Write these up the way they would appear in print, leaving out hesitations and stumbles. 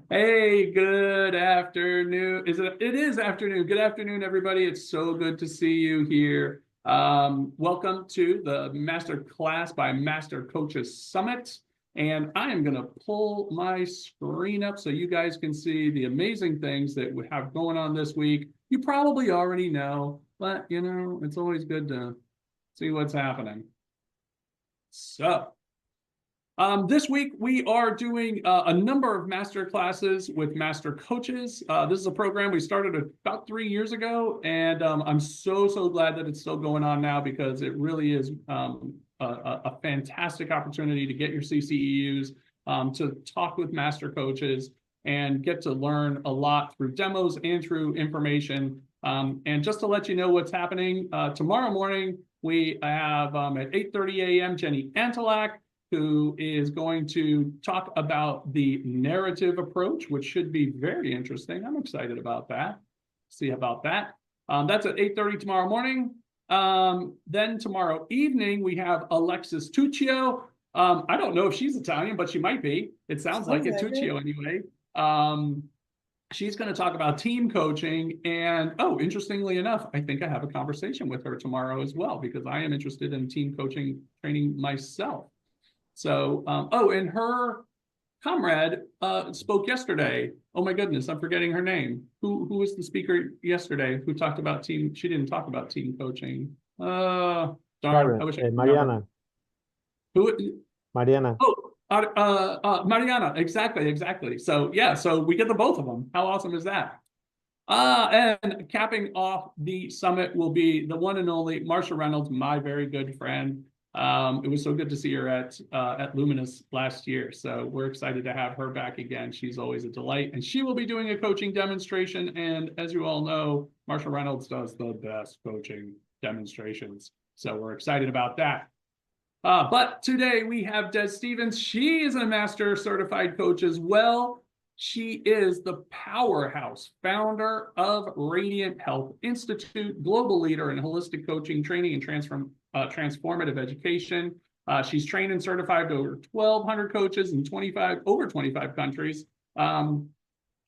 Hey, good afternoon. It is afternoon. Good afternoon, everybody. It's so good to see you here. Welcome to the Master Class by Master Coaches Summit. And I am going to pull my screen up so you guys can see the amazing things that we have going on this week. You probably already know, but it's always good to see what's happening. So, this week, we are doing a number of master classes with master coaches. This is a program we started about 3 years ago, and I'm so glad that it's still going on now because it really is a fantastic opportunity to get your CCEUs, to talk with master coaches, and get to learn a lot through demos and through information. And just to let you know what's happening, tomorrow morning, we have at 8:30 a.m. Jenny Antelak, who is going to talk about the narrative approach, which should be very interesting. I'm excited about that. See about that. That's at 8:30 tomorrow morning. Then tomorrow evening, we have Alexis Tuccio. I don't know if she's Italian, but she might be. It sounds like it, Tuccio anyway. She's going to talk about team coaching. And interestingly enough, I think I have a conversation with her tomorrow as well, because I am interested in team coaching training myself. So, and her comrade spoke yesterday. Oh my goodness, I'm forgetting her name. Who was the speaker yesterday who talked about team? She didn't talk about team coaching. Darn, I wish I could Mariana. remember. Mariana. Mariana, exactly. So yeah, so we get the both of them. How awesome is that? And capping off the summit will be the one and only Marsha Reynolds, my very good friend. It was so good to see her at Luminous last year. So we're excited to have her back again. She's always a delight. And she will be doing a coaching demonstration. And as you all know, Marsha Reynolds does the best coaching demonstrations. So we're excited about that. But today we have Des Stevens. She is a master certified coach as well. She is the powerhouse founder of Radiant Health Institute, global leader in holistic coaching, training, and transformative education. She's trained and certified over 1,200 coaches in over 25 countries. Her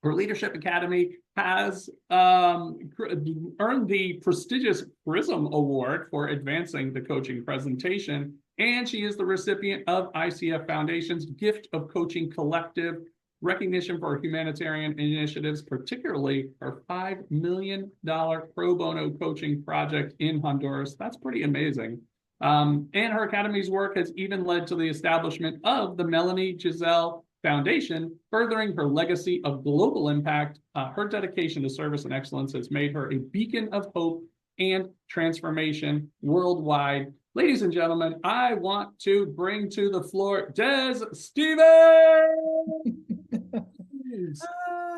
Leadership Academy has earned the prestigious PRISM Award for advancing the coaching presentation, and she is the recipient of ICF Foundation's Gift of Coaching Collective recognition for humanitarian initiatives, particularly her $5 million pro bono coaching project in Honduras. That's pretty amazing. And her academy's work has even led to the establishment of the Melanie Giselle Foundation, furthering her legacy of global impact. Her dedication to service and excellence has made her a beacon of hope and transformation worldwide. Ladies and gentlemen, I want to bring to the floor Des Stevens.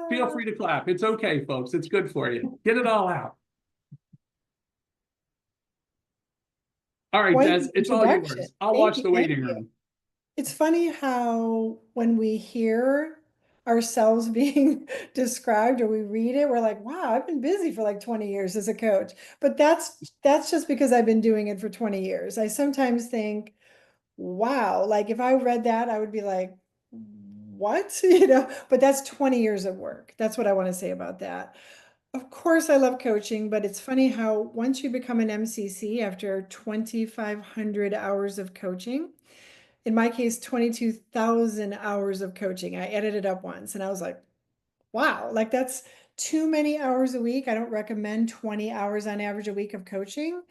Feel free to clap. It's okay, folks. It's good for you. Get it all out. All right, Des, it's all yours. I'll watch the waiting room. It's funny how when we hear ourselves being described or we read it, we're like, wow, I've been busy for like 20 years as a coach. But that's just because I've been doing it for 20 years. I sometimes think, wow, like if I read that, I would be like, what? But that's 20 years of work. That's what I want to say about that. Of course, I love coaching, but it's funny how once you become an MCC after 2,500 hours of coaching, in my case, 22,000 hours of coaching. I edited up once and I was like, wow, like that's too many hours a week. I don't recommend 20 hours on average a week of coaching.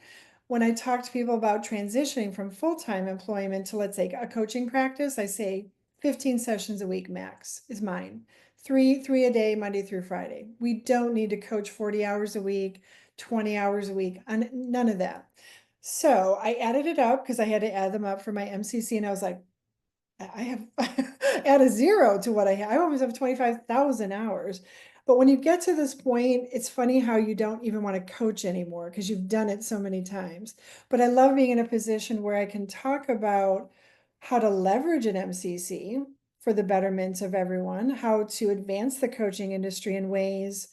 When I talk to people about transitioning from full-time employment to, let's say, a coaching practice, I say 15 sessions a week max is mine. Three a day, Monday through Friday. We don't need to coach 40 hours a week, 20 hours a week, none of that. So I added it up because I had to add them up for my MCC, and I was like, I have add a zero to what I have. I almost have 25,000 hours. But when you get to this point, it's funny how you don't even want to coach anymore because you've done it so many times. But I love being in a position where I can talk about how to leverage an MCC for the betterment of everyone, how to advance the coaching industry in ways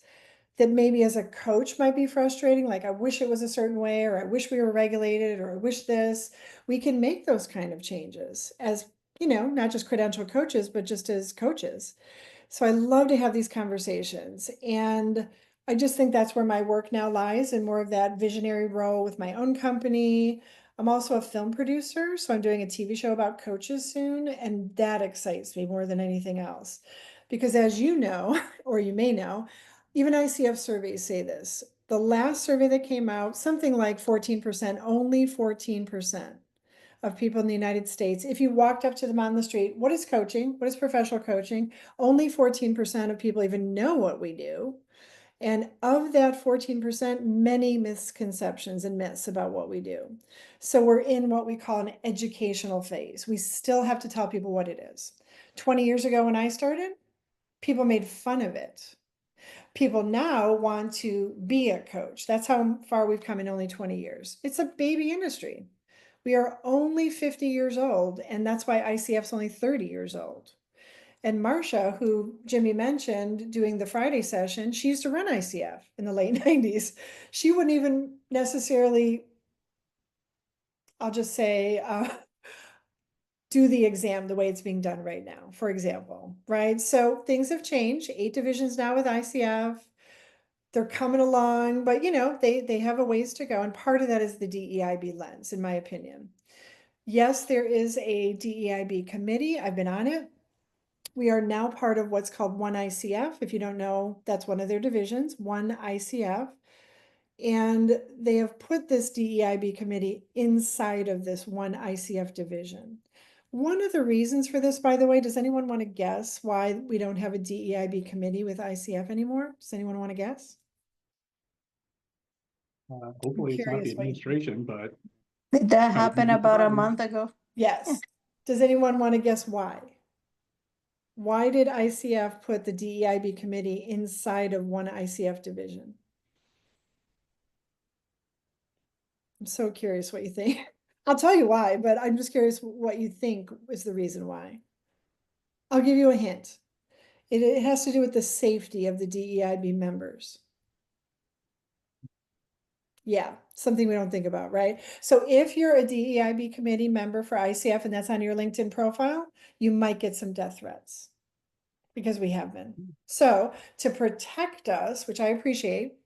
that maybe as a coach might be frustrating, like I wish it was a certain way, or I wish we were regulated, or I wish this. We can make those kind of changes as, not just credentialed coaches, but just as coaches. So I love to have these conversations. And I just think that's where my work now lies, in more of that visionary role with my own company. I'm also a film producer, so I'm doing a TV show about coaches soon, and that excites me more than anything else. Because as you know, or you may know, even ICF surveys say this. The last survey that came out, something like 14%, only 14% of people in the United States, if you walked up to them on the street, what is coaching? What is professional coaching? Only 14% of people even know what we do. And of that 14%, many misconceptions and myths about what we do. So we're in what we call an educational phase. We still have to tell people what it is. 20 years ago when I started, people made fun of it. People now want to be a coach. That's how far we've come in only 20 years. It's a baby industry. We are only 50 years old, and that's why ICF's only 30 years old. And Marcia, who Jimmy mentioned doing the Friday session, she used to run ICF in the late 90s. She wouldn't even necessarily, I'll just say, do the exam the way it's being done right now, for example, right? So things have changed. 8 divisions now with ICF. They're coming along, but they have a ways to go. And part of that is the DEIB lens, in my opinion. Yes, there is a DEIB committee. I've been on it. We are now part of what's called One ICF. If you don't know, that's one of their divisions, One ICF. And they have put this DEIB committee inside of this One ICF division. One of the reasons for this, by the way, does anyone want to guess why we don't have a DEIB committee with ICF anymore? Does anyone want to guess? Hopefully it's not the Curious what you think. administration, but Did that I would happen be about a surprised. month ago? Yes. Does anyone want to guess why? Why did ICF put the DEIB committee inside of One ICF division? I'm so curious what you think. I'll tell you why, but I'm just curious what you think is the reason why. I'll give you a hint. It has to do with the safety of the DEIB members. Yeah, something we don't think about, right? So if you're a DEIB committee member for ICF and that's on your LinkedIn profile, you might get some death threats because we have been. So to protect us, which I appreciate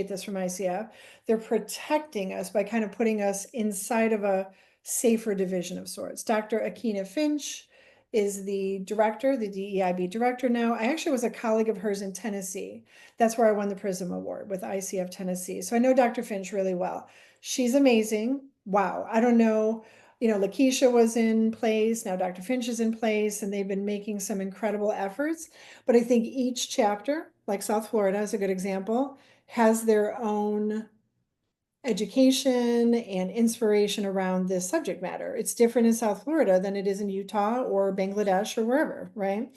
this from ICF, they're protecting us by kind of putting us inside of a safer division of sorts. Dr. Akina Finch is the director, the DEIB director now. I actually was a colleague of hers in Tennessee. That's where I won the Prism Award with ICF Tennessee. So I know Dr. Finch really well. She's amazing. Wow. I don't know, Lakeisha was in place, now Dr. Finch is in place, and they've been making some incredible efforts. But I think each chapter, like South Florida is a good example, has their own education and inspiration around this subject matter. It's different in South Florida than it is in Utah or Bangladesh or wherever, right?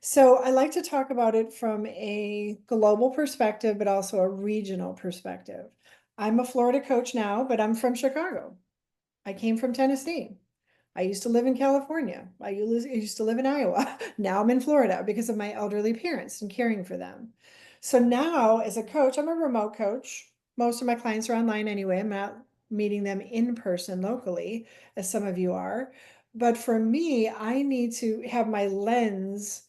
So I like to talk about it from a global perspective, but also a regional perspective. I'm a Florida coach now, but I'm from Chicago. I came from Tennessee. I used to live in California. I used to live in Iowa. Now I'm in Florida because of my elderly parents and caring for them. So now as a coach, I'm a remote coach. Most of my clients are online anyway. I'm not meeting them in person locally, as some of you are. But for me, I need to have my lens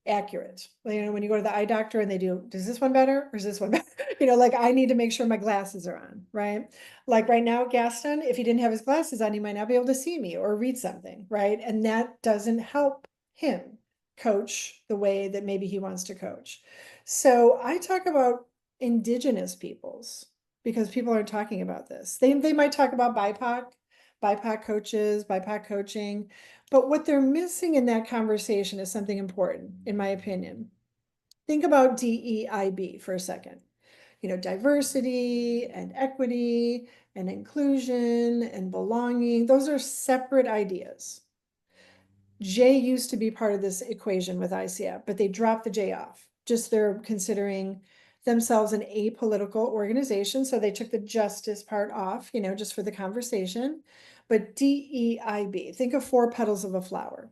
accurate. When you go to the eye doctor and they do, does this one better or is this one better? Like I need to make sure my glasses are on, right? Like right now, Gaston, if he didn't have his glasses on, he might not be able to see me or read something, right? And that doesn't help him coach the way that maybe he wants to coach. So I talk about Indigenous peoples because people aren't talking about this. They might talk about BIPOC coaches, BIPOC coaching. But what they're missing in that conversation is something important, in my opinion. Think about DEIB for a second. Diversity and equity and inclusion and belonging, those are separate ideas. J used to be part of this equation with ICF, but they dropped the J off. Just they're considering themselves an apolitical organization. So they took the justice part off, just for the conversation. But DEIB, think of 4 petals of a flower.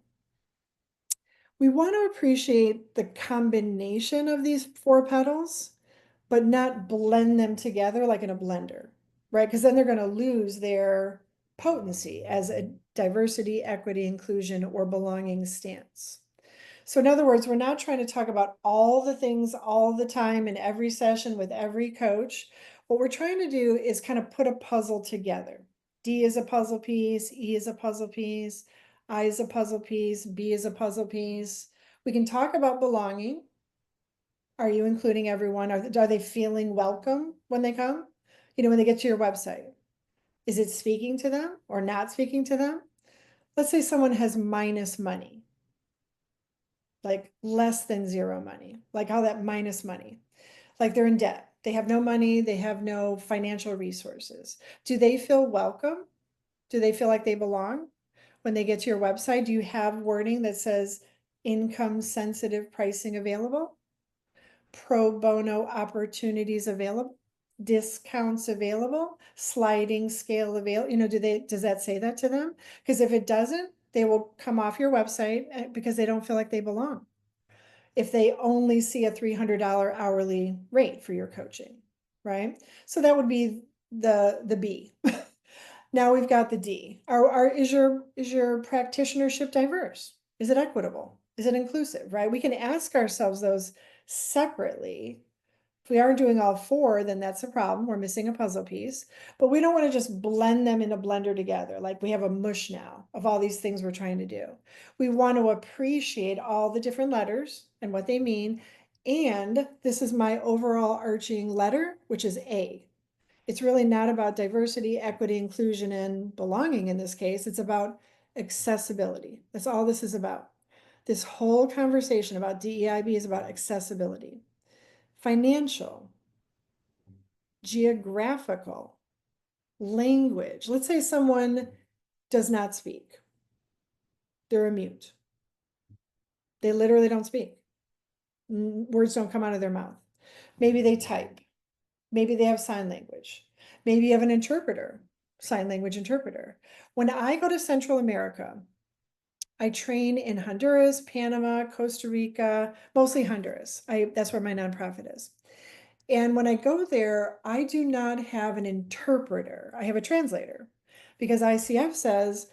We want to appreciate the combination of these 4 petals, but not blend them together like in a blender, right? Because then they're going to lose their potency as a diversity, equity, inclusion, or belonging stance. So in other words, we're not trying to talk about all the things all the time in every session with every coach. What we're trying to do is kind of put a puzzle together. D is a puzzle piece, E is a puzzle piece, I is a puzzle piece, B is a puzzle piece. We can talk about belonging. Are you including everyone? Are they feeling welcome when they come? When they get to your website, is it speaking to them or not speaking to them? Let's say someone has minus money, like less than zero money, like all that minus money, like they're in debt. They have no money, they have no financial resources. Do they feel welcome? Do they feel like they belong? When they get to your website, do you have wording that says income sensitive pricing available? Pro bono opportunities available, discounts available, sliding scale available. Does that say that to them? Because if it doesn't, they will come off your website because they don't feel like they belong. If they only see a $300 hourly rate for your coaching, right? So that would be the B. Now we've got the D. Is your practitionership diverse? Is it equitable? Is it inclusive, right? We can ask ourselves those separately. If we aren't doing all four, then that's a problem. We're missing a puzzle piece. But we don't want to just blend them in a blender together. Like we have a mush now of all these things we're trying to do. We want to appreciate all the different letters and what they mean. And this is my overall arching letter, which is A. It's really not about diversity, equity, inclusion, and belonging in this case. It's about accessibility. That's all this is about. This whole conversation about DEIB is about accessibility. Financial, geographical, language. Let's say someone does not speak. They're a mute. They literally don't speak. Words don't come out of their mouth. Maybe they type. Maybe they have sign language. Maybe you have an interpreter, sign language interpreter. When I go to Central America, I train in Honduras, Panama, Costa Rica, mostly Honduras. That's where my nonprofit is. And when I go there, I do not have an interpreter. I have a translator because ICF says,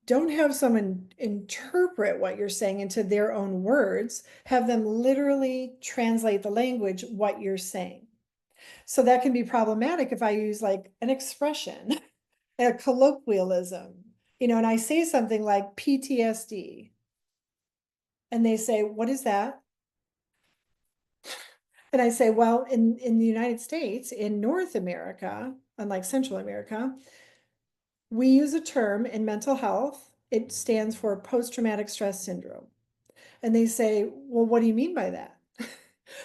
don't have someone interpret what you're saying into their own words. Have them literally translate the language, what you're saying. So that can be problematic if I use like an expression, a colloquialism, and I say something like PTSD. And they say, what is that? And I say, well, in the United States, in North America, unlike Central America, we use a term in mental health. It stands for post-traumatic stress syndrome. And they say, well, what do you mean by that?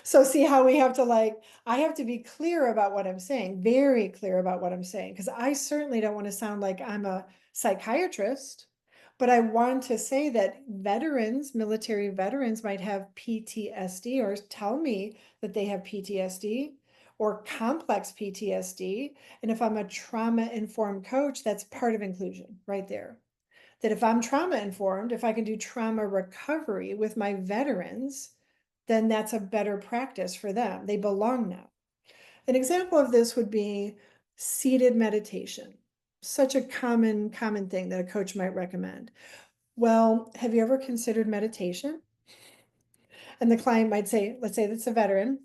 So see how we have to I have to be clear about what I'm saying, very clear about what I'm saying, because I certainly don't want to sound like I'm a psychiatrist, but I want to say that military veterans might have PTSD or tell me that they have PTSD or complex PTSD. And if I'm a trauma-informed coach, that's part of inclusion right there. That if I'm trauma-informed, if I can do trauma recovery with my veterans, then that's a better practice for them. They belong now. An example of this would be seated meditation. Such a common thing that a coach might recommend. Well, have you ever considered meditation? And the client might say, let's say that's a veteran.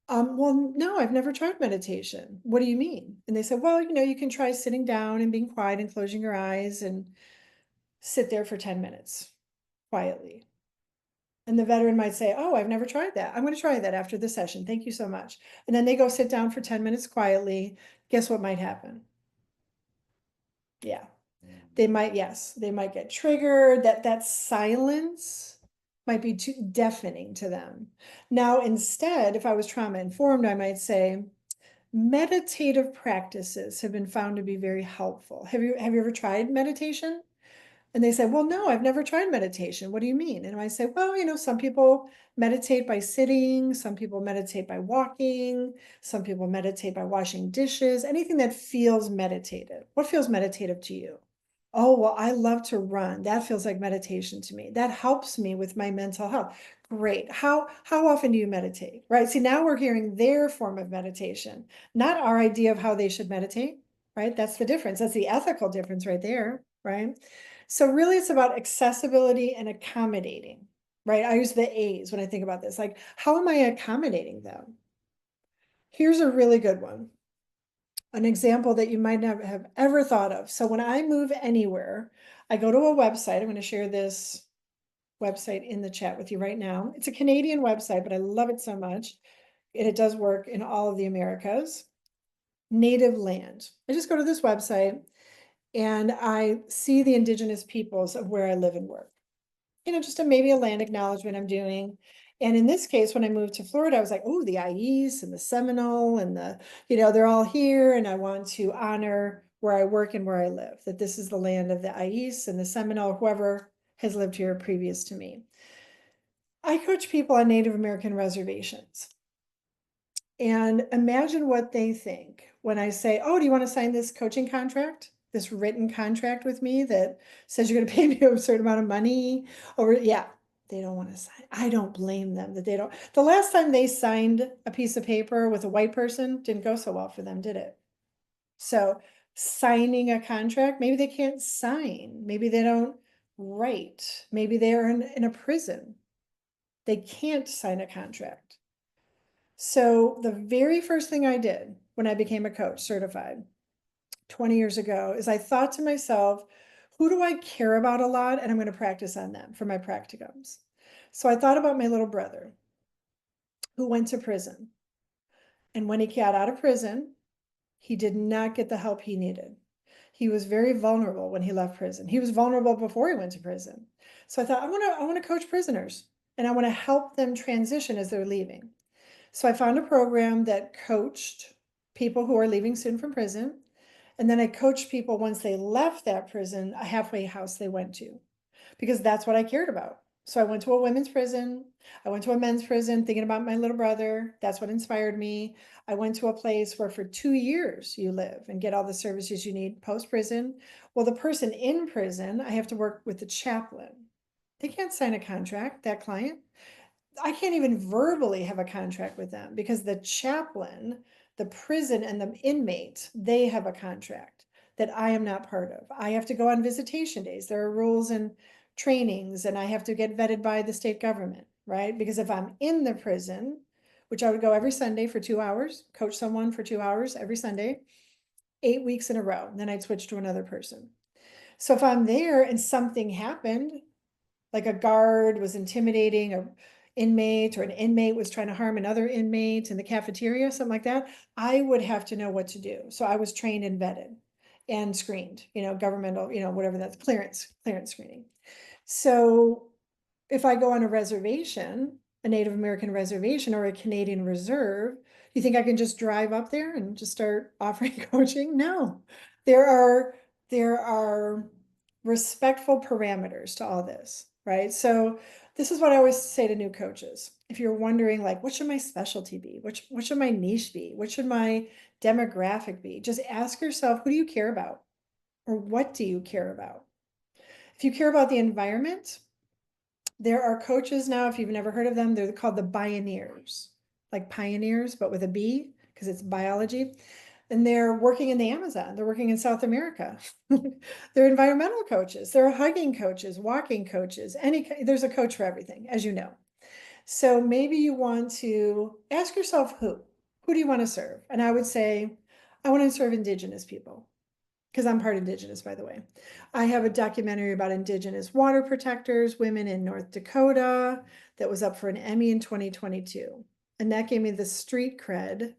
Well, no, I've never tried meditation. What do you mean? And they said, well, you can try sitting down and being quiet and closing your eyes and sit there for 10 minutes quietly. And the veteran might say, oh, I've never tried that. I'm going to try that after the session. Thank you so much. And then they go sit down for 10 minutes quietly. Guess what might happen? Yeah, they might get triggered. That silence might be too deafening to them. Now, instead, if I was trauma informed, I might say, meditative practices have been found to be very helpful. Have you ever tried meditation? And they say, well, no, I've never tried meditation. What do you mean? And I say, well, some people meditate by sitting, some people meditate by walking, some people meditate by washing dishes, anything that feels meditative. What feels meditative to you? Oh, well, I love to run. That feels like meditation to me. That helps me with my mental health. Great. How often do you meditate? Right? See, now we're hearing their form of meditation, not our idea of how they should meditate. right? That's the difference. That's the ethical difference right there, right? So really it's about accessibility and accommodating, right? I use the A's when I think about this. Like, how am I accommodating them? Here's a really good one. An example that you might not have ever thought of. So when I move anywhere, I go to a website. I'm going to share this website in the chat with you right now. It's a Canadian website, but I love it so much. And it does work in all of the Americas. Native land. I just go to this website and I see the indigenous peoples of where I live and work. Just maybe a land acknowledgement I'm doing. And in this case, when I moved to Florida, I was like, oh, the Ayis and the Seminole and they're all here. And I want to honor where I work and where I live, that this is the land of the Ayis and the Seminole, whoever has lived here previous to me. I coach people on Native American reservations. And imagine what they think when I say, oh, do you want to sign this coaching contract? This written contract with me that says you're going to pay me a certain amount of money over, yeah, they don't want to sign. I don't blame them that they don't. The last time they signed a piece of paper with a white person didn't go so well for them, did it? So signing a contract, maybe they can't sign. Maybe they don't write. Maybe they're in a prison. They can't sign a contract. So the very first thing I did when I became a coach certified 20 years ago is I thought to myself, who do I care about a lot? And I'm going to practice on them for my practicums. So I thought about my little brother who went to prison. And when he got out of prison, he did not get the help he needed. He was very vulnerable when he left prison. He was vulnerable before he went to prison. So I thought, I want to coach prisoners and I want to help them transition as they're leaving. So I found a program that coached people who are leaving soon from prison. And then I coached people once they left that prison, a halfway house they went to, because that's what I cared about. So I went to a women's prison. I went to a men's prison thinking about my little brother. That's what inspired me. I went to a place where for 2 years you live and get all the services you need post prison. Well, the person in prison, I have to work with the chaplain. They can't sign a contract, that client. I can't even verbally have a contract with them because the chaplain, the prison, and the inmate, they have a contract that I am not part of. I have to go on visitation days. There are rules and trainings, and I have to get vetted by the state government, right? Because if I'm in the prison, which I would go every Sunday for 2 hours, coach someone for 2 hours every Sunday, 8 weeks in a row, and then I'd switch to another person. So if I'm there and something happened, like a guard was intimidating an inmate or an inmate was trying to harm another inmate in the cafeteria, something like that, I would have to know what to do. So I was trained and vetted and screened, governmental, whatever that's clearance screening. So if I go on a reservation, a Native American reservation or a Canadian reserve, do you think I can just drive up there and just start offering coaching? No, there are respectful parameters to all this, right? So this is what I always say to new coaches. If you're wondering, like, what should my specialty be? What should my niche be? What should my demographic be? Just ask yourself, who do you care about? Or what do you care about? If you care about the environment, there are coaches now, if you've never heard of them, they're called the Bioneers, like pioneers, but with a B, because it's biology. And they're working in the Amazon. They're working in South America. They're environmental coaches. They're hugging coaches, walking coaches. There's a coach for everything, as you know. So maybe you want to ask yourself who. Who do you want to serve? And I would say, I want to serve Indigenous people because I'm part Indigenous, by the way. I have a documentary about Indigenous water protectors, women in North Dakota, that was up for an Emmy in 2022. And that gave me the street cred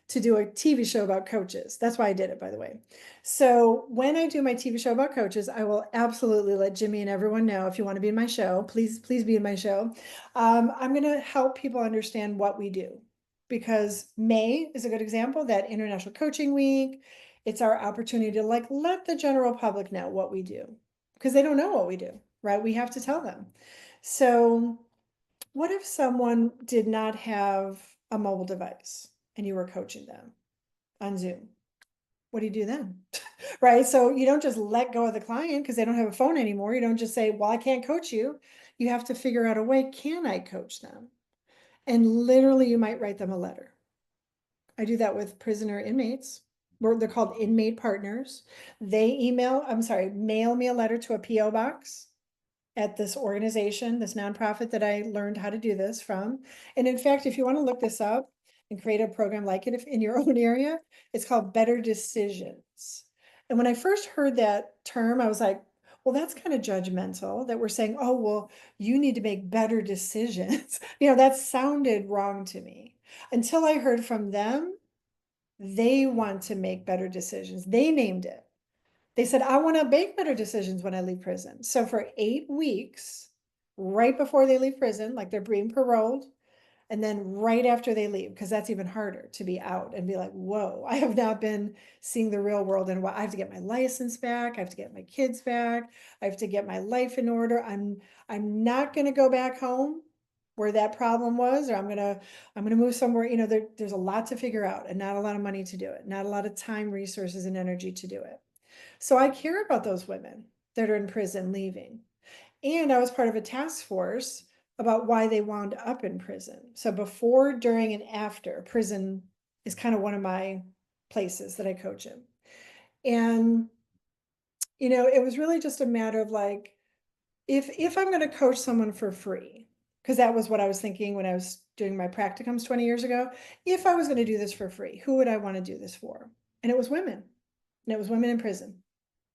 to do a TV show about coaches. That's why I did it, by the way. So when I do my TV show about coaches, I will absolutely let Jimmy and everyone know, if you want to be in my show, please be in my show. I'm going to help people understand what we do, because May is a good example, that International Coaching Week. It's our opportunity to let the general public know what we do, because they don't know what we do, right? We have to tell them. So what if someone did not have a mobile device and you were coaching them on Zoom? What do you do then? Right? So you don't just let go of the client because they don't have a phone anymore. You don't just say, well, I can't coach you. You have to figure out a way, can I coach them? And literally you might write them a letter. I do that with prisoner inmates. they're called inmate partners. Mail me a letter to a PO box at this organization, this nonprofit that I learned how to do this from. And in fact, if you want to look this up and create a program like it in your own area, it's called Better Decisions. And when I first heard that term, I was like, well, that's kind of judgmental that we're saying, oh, well, you need to make better decisions. That sounded wrong to me until I heard from them. They want to make better decisions. They named it. They said, I want to make better decisions when I leave prison. So for 8 weeks, right before they leave prison, like they're being paroled, and then right after they leave, because that's even harder to be out and be like, whoa, I have not been seeing the real world. And I have to get my license back. I have to get my kids back. I have to get my life in order. I'm not going to go back home where that problem was, or I'm gonna move somewhere. There's a lot to figure out and not a lot of money to do it, not a lot of time, resources, and energy to do it. So I care about those women that are in prison leaving. And I was part of a task force about why they wound up in prison. So before, during, and after, prison is kind of one of my places that I coach in. And, it was really just a matter of like, if I'm going to coach someone for free, because that was what I was thinking when I was doing my practicums 20 years ago, if I was going to do this for free, who would I want to do this for? And it was women. And it was women in prison,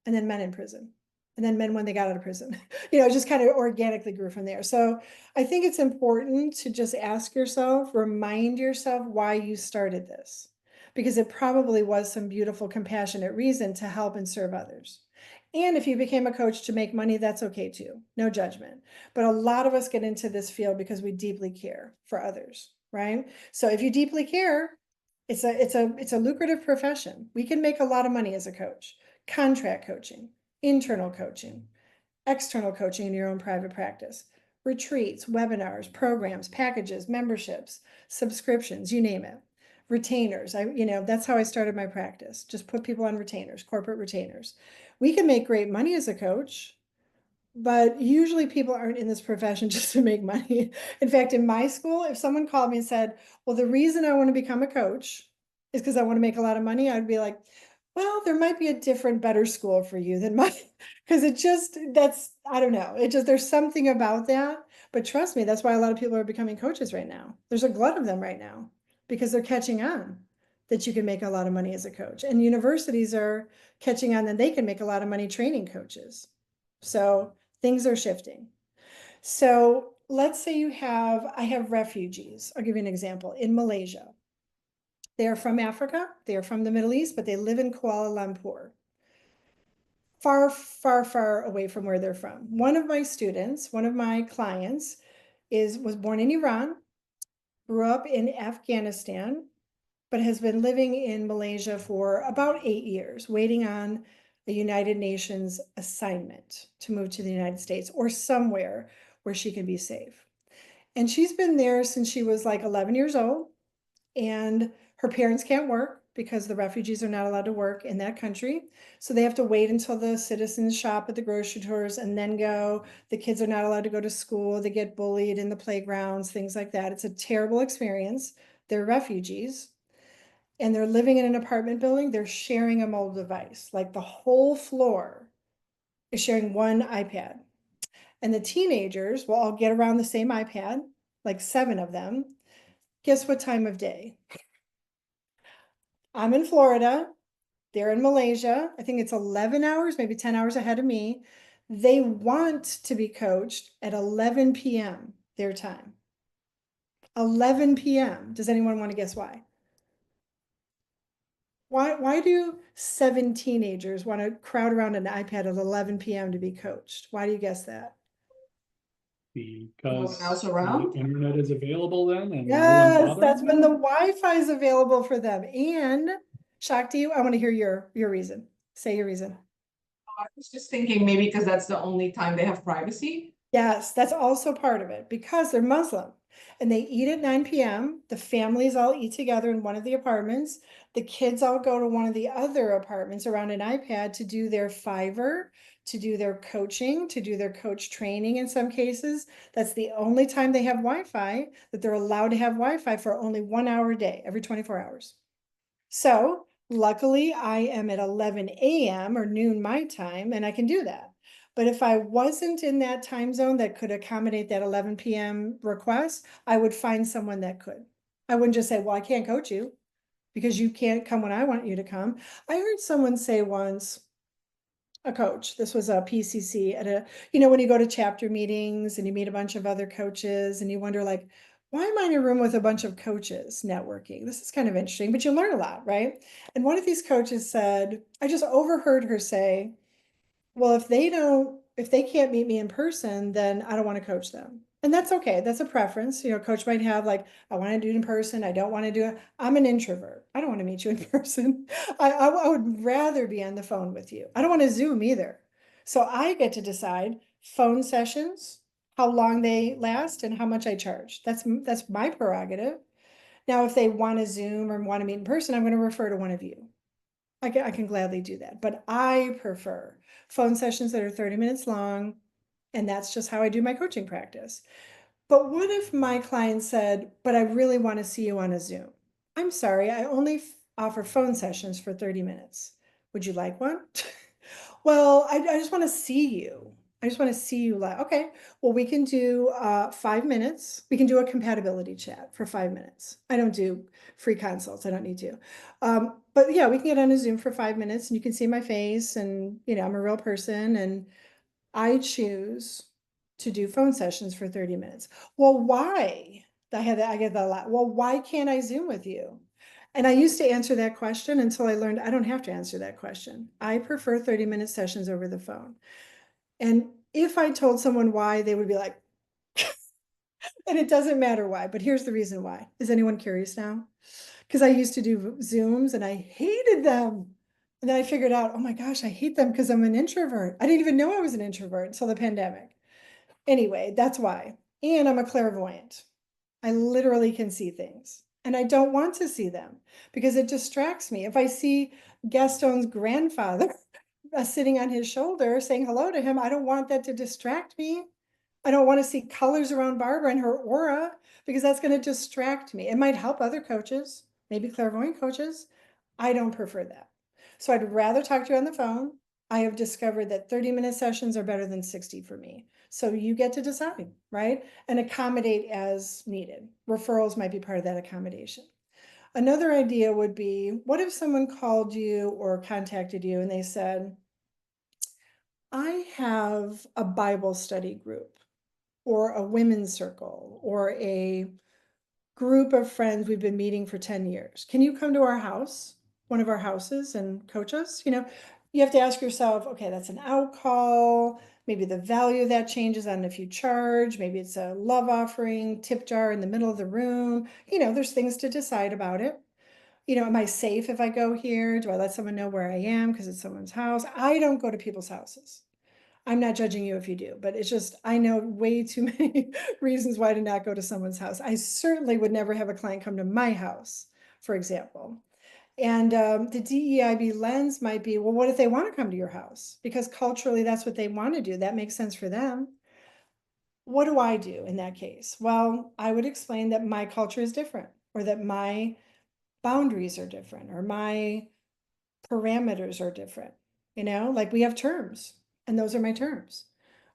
and then men in prison, and then men when they got out of prison. It just kind of organically grew from there. So I think it's important to just ask yourself, remind yourself why you started this, because it probably was some beautiful, compassionate reason to help and serve others. And if you became a coach to make money, that's okay too. No judgment. But a lot of us get into this field because we deeply care for others, right? So if you deeply care, it's a lucrative profession. We can make a lot of money as a coach. Contract coaching, internal coaching, external coaching in your own private practice, retreats, webinars, programs, packages, memberships, subscriptions, you name it. Retainers, that's how I started my practice. Just put people on retainers, corporate retainers. We can make great money as a coach, but usually people aren't in this profession just to make money. In fact, in my school, if someone called me and said, well, the reason I want to become a coach is because I want to make a lot of money, I'd be like, well, there might be a different, better school for you than mine. Because I don't know. There's something about that. But trust me, that's why a lot of people are becoming coaches right now. There's a glut of them right now because they're catching on that you can make a lot of money as a coach. And universities are catching on that they can make a lot of money training coaches. So things are shifting. So let's say I have refugees. I'll give you an example. In Malaysia, they are from Africa, they are from the Middle East, but they live in Kuala Lumpur. Far, far, far away from where they're from. One of my clients was born in Iran, grew up in Afghanistan, but has been living in Malaysia for about 8 years, waiting on a United Nations assignment to move to the United States or somewhere where she can be safe. And she's been there since she was like 11 years old, and her parents can't work because the refugees are not allowed to work in that country. So they have to wait until the citizens shop at the grocery stores and then go. The kids are not allowed to go to school. They get bullied in the playgrounds, things like that. It's a terrible experience. They're refugees and they're living in an apartment building. They're sharing a mobile device. Like the whole floor is sharing one iPad. And the teenagers will all get around the same iPad, like 7 of them. Guess what time of day? I'm in Florida. They're in Malaysia. I think it's 11 hours, maybe 10 hours ahead of me. They want to be coached at 11 p.m. their time. 11 p.m. Does anyone want to guess why? Why do 7 teenagers want to crowd around an iPad at 11 p.m. to be coached? Why do you guess that? Because one else the around? internet is available then and no one's Yes, bothering that's when the them? Wi-Fi is available for them. And Shakti, I want to hear your reason. Say your reason. I was just thinking maybe because that's the only time they have privacy. Yes, that's also part of it because they're Muslim and they eat at 9 p.m. The families all eat together in one of the apartments. The kids all go to one of the other apartments around an iPad to do their Fiverr, to do their coaching, to do their coach training in some cases. That's the only time they have Wi-Fi, that they're allowed to have Wi-Fi for only 1 hour a day, every 24 hours. So Luckily, I am at 11 a.m. or noon my time, and I can do that. But if I wasn't in that time zone that could accommodate that 11 p.m. request, I would find someone that could. I wouldn't just say, well, I can't coach you because you can't come when I want you to come. I heard someone say once, a coach, this was a PCC at a, when you go to chapter meetings and you meet a bunch of other coaches and you wonder like, why am I in a room with a bunch of coaches networking? This is kind of interesting, but you learn a lot, right? And one of these coaches said, I just overheard her say, well, if they can't meet me in person, then I don't want to coach them. And that's okay. That's a preference. Coach might have like, I want to do it in person. I don't want to do it. I'm an introvert. I don't want to meet you in person. I would rather be on the phone with you. I don't want to Zoom either. So I get to decide phone sessions, how long they last and how much I charge. That's my prerogative. Now, if they want to Zoom or want to meet in person, I'm going to refer to one of you. I can gladly do that, but I prefer phone sessions that are 30 minutes long, and that's just how I do my coaching practice. But what if my client said, but I really want to see you on a Zoom? I'm sorry, I only offer phone sessions for 30 minutes. Would you like one? Well, I just want to see you. I just want to see you live. Okay, well, we can do 5 minutes. We can do a compatibility chat for 5 minutes. I don't do free consults. I don't need to. But yeah, we can get on a Zoom for 5 minutes and you can see my face and, I'm a real person and I choose to do phone sessions for 30 minutes. Well, why? I get that a lot. Well, why can't I Zoom with you? And I used to answer that question until I learned I don't have to answer that question. I prefer 30-minute sessions over the phone. And if I told someone why, they would be like, and it doesn't matter why, but here's the reason why. Is anyone curious now? Because I used to do Zooms and I hated them. And then I figured out, oh my gosh, I hate them because I'm an introvert. I didn't even know I was an introvert until the pandemic. Anyway, that's why. And I'm a clairvoyant. I literally can see things. And I don't want to see them because it distracts me. If I see Gaston's grandfather sitting on his shoulder saying hello to him, I don't want that to distract me. I don't want to see colors around Barbara and her aura because that's going to distract me. It might help other coaches, maybe clairvoyant coaches. I don't prefer that. So I'd rather talk to you on the phone. I have discovered that 30-minute sessions are better than 60 for me. So you get to decide, right? And accommodate as needed. Referrals might be part of that accommodation. Another idea would be, what if someone called you or contacted you and they said, I have a Bible study group or a women's circle or a group of friends we've been meeting for 10 years. Can you come to our house, one of our houses, and coach us? You have to ask yourself, okay, that's an out call. Maybe the value of that changes on if you charge. Maybe it's a love offering, tip jar in the middle of the room. There's things to decide about it. Am I safe if I go here? Do I let someone know where I am because it's someone's house? I don't go to people's houses. I'm not judging you if you do, but it's just, I know way too many reasons why to not go to someone's house. I certainly would never have a client come to my house, for example. And the DEIB lens might be, well, what if they want to come to your house? Because culturally, that's what they want to do. That makes sense for them. What do I do in that case? Well, I would explain that my culture is different, or that my boundaries are different, or my parameters are different. Like we have terms, and those are my terms.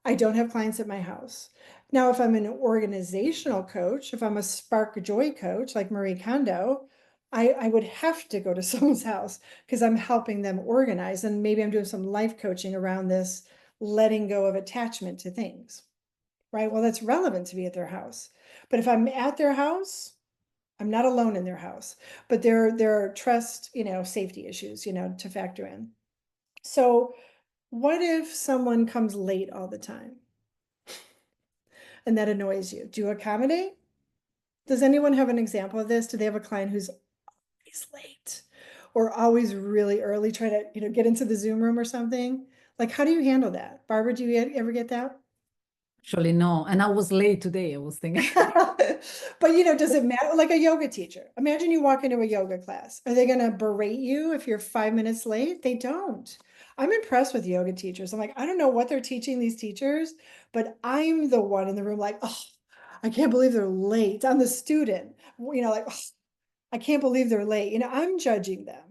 I don't have clients at my house. Now, if I'm an organizational coach, if I'm a spark joy coach like Marie Kondo, I would have to go to someone's house because I'm helping them organize. And maybe I'm doing some life coaching around this letting go of attachment to things, right? Well, that's relevant to be at their house. But if I'm at their house, I'm not alone in their house, but there are trust, safety issues, to factor in. So what if someone comes late all the time and that annoys you? Do you accommodate? Does anyone have an example of this? Do they have a client who's always late or always really early, try to, get into the Zoom room or something? Like, how do you handle that? Barbara, do you ever get that? Actually, no. And I was late today, I was thinking. But does it matter? Like a yoga teacher. Imagine you walk into a yoga class. Are they going to berate you if you're 5 minutes late? They don't. I'm impressed with yoga teachers. I'm like, I don't know what they're teaching these teachers, but I'm the one in the room like, oh, I can't believe they're late. I'm the student, like, oh, I can't believe they're late. I'm judging them.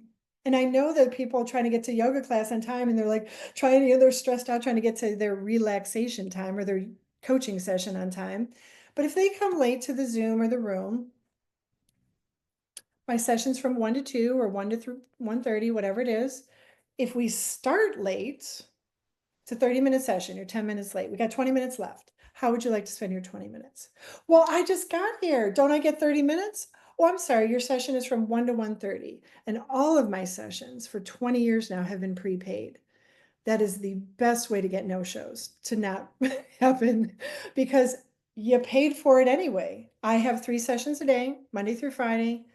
And I know that people trying to get to yoga class on time and they're like they're stressed out trying to get to their relaxation time or their coaching session on time. But if they come late to the Zoom or the room, my session's from 1 to 2 or 1 to 1:30, whatever it is. If we start late, it's a 30-minute session, you're 10 minutes late. We got 20 minutes left. How would you like to spend your 20 minutes? Well, I just got here. Don't I get 30 minutes? Oh, I'm sorry. Your session is from 1 to 1:30. And all of my sessions for 20 years now have been prepaid. That is the best way to get no-shows to not happen because you paid for it anyway. I have 3 sessions a day, Monday through Friday,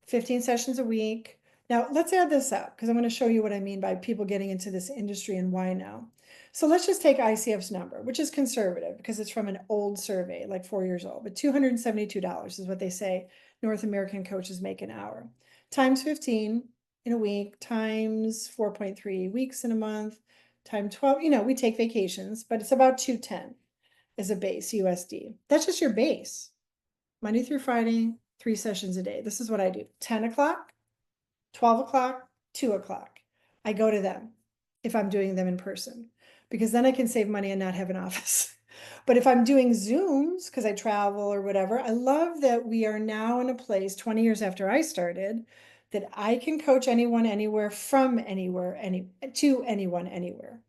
15 sessions a week. Now let's add this up because I'm going to show you what I mean by people getting into this industry and why now. So let's just take ICF's number, which is conservative because it's from an old survey, like 4 years old, but $272 is what they say North American coaches make an hour. Times 15 in a week, times 4.3 weeks in a month, times 12, we take vacations, but it's about 210 as a base USD. That's just your base. Monday through Friday, 3 sessions a day. This is what I do. 10 o'clock, 12 o'clock, 2 o'clock. I go to them if I'm doing them in person because then I can save money and not have an office. But if I'm doing Zooms because I travel or whatever, I love that we are now in a place 20 years after I started that I can coach anyone, anywhere, from anywhere, to anyone, anywhere.